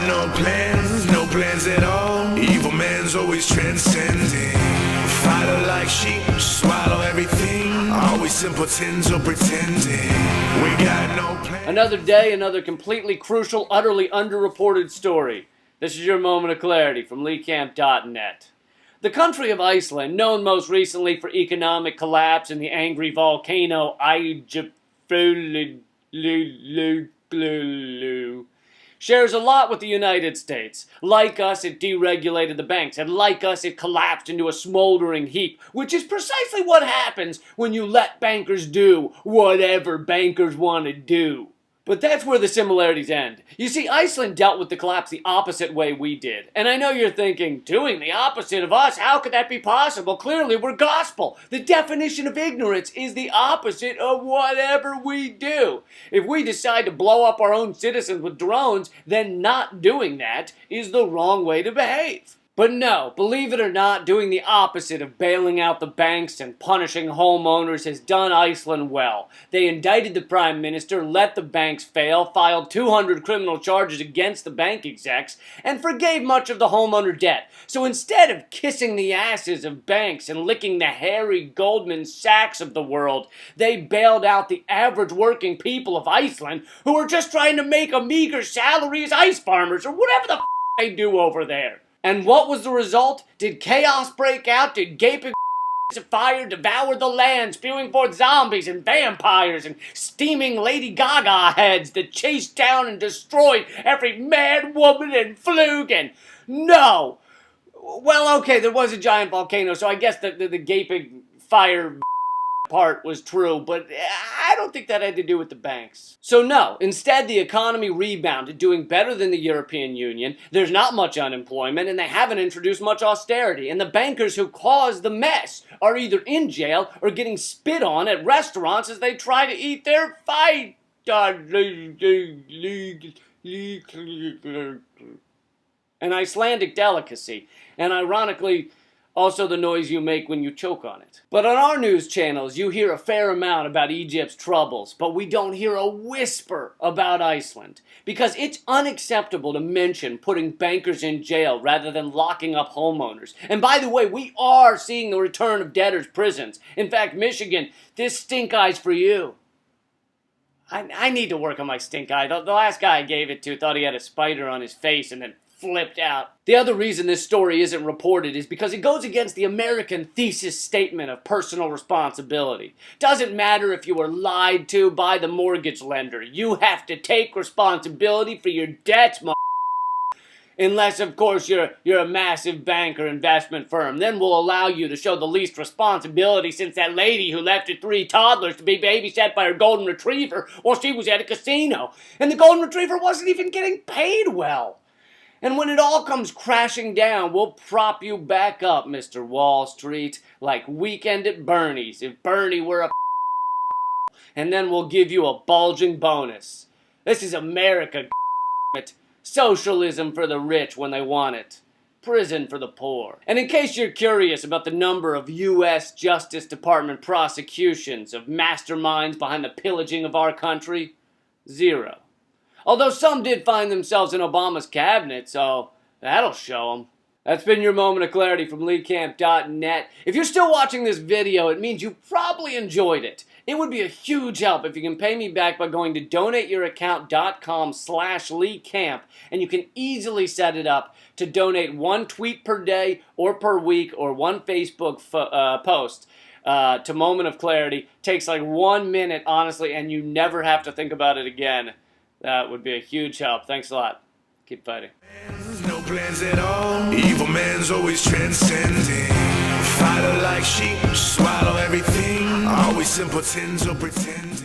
no plans at all. Evil man's always transcending. Fighter like sheep, swallow everything. Always simpletons or pretending. We got no plans. Another day, another completely crucial, utterly underreported story. This is your moment of clarity from LeeCamp.net. The country of Iceland, known most recently for economic collapse and the angry volcano Eyjafjallajökull, shares a lot with the United States. Like us, it deregulated the banks, and like us, it collapsed into a smoldering heap, which is precisely what happens when you let bankers do whatever bankers want to do. But that's where the similarities end. You see, Iceland dealt with the collapse the opposite way we did. And I know you're thinking, doing the opposite of us, how could that be possible? Clearly, we're gospel. The definition of ignorance is the opposite of whatever we do. If we decide to blow up our own citizens with drones, then not doing that is the wrong way to behave. But no, believe it or not, doing the opposite of bailing out the banks and punishing homeowners has done Iceland well. They indicted the prime minister, let the banks fail, filed 200 criminal charges against the bank execs, and forgave much of the homeowner debt. So instead of kissing the asses of banks and licking the hairy Goldman Sachs of the world, they bailed out the average working people of Iceland who are just trying to make a meager salary as ice farmers or whatever the they do over there. And what was the result? Did chaos break out? Did gaping of fire devour the land, spewing forth zombies and vampires and steaming Lady Gaga heads that chased down and destroyed every man, woman, and flugen? No! Well, okay, there was a giant volcano, so I guess the gaping fire part was true, but I don't think that had to do with the banks. So no, instead the economy rebounded, doing better than the European Union. There's not much unemployment, and they haven't introduced much austerity. And the bankers who caused the mess are either in jail or getting spit on at restaurants as they try to eat their fight. An Icelandic delicacy, and ironically, also the noise you make when you choke on it. But on our news channels, you hear a fair amount about Egypt's troubles, but we don't hear a whisper about Iceland. Because it's unacceptable to mention putting bankers in jail rather than locking up homeowners. And by the way, we are seeing the return of debtors' prisons. In fact, Michigan, this stink eye's for you. I need to work on my stink eye. The last guy I gave it to thought he had a spider on his face and then flipped out. The other reason this story isn't reported is because it goes against the American thesis statement of personal responsibility. Doesn't matter if you were lied to by the mortgage lender. You have to take responsibility for your debts, unless, of course, you're a massive bank or investment firm. Then we'll allow you to show the least responsibility, since that lady who left her 3 toddlers to be babysat by her golden retriever while she was at a casino. And the golden retriever wasn't even getting paid well. And when it all comes crashing down, we'll prop you back up, Mr. Wall Street, like Weekend at Bernie's, if Bernie were a and then we'll give you a bulging bonus. This is America, socialism for the rich when they want it. Prison for the poor. And in case you're curious about the number of U.S. Justice Department prosecutions of masterminds behind the pillaging of our country, 0. Although some did find themselves in Obama's cabinet, so that'll show them. That's been your moment of clarity from LeeCamp.net. If you're still watching this video, it means you probably enjoyed it. It would be a huge help if you can pay me back by going to donateyouraccount.com/LeeCamp, and you can easily set it up to donate 1 tweet per day or per week or 1 Facebook post to Moment of Clarity. Takes like 1 minute, honestly, and you never have to think about it again. That would be a huge help. Thanks a lot. Keep fighting. No plans at all. Evil man's always transcending. Fighter like sheep, swallow everything. Always simpletons or pretend.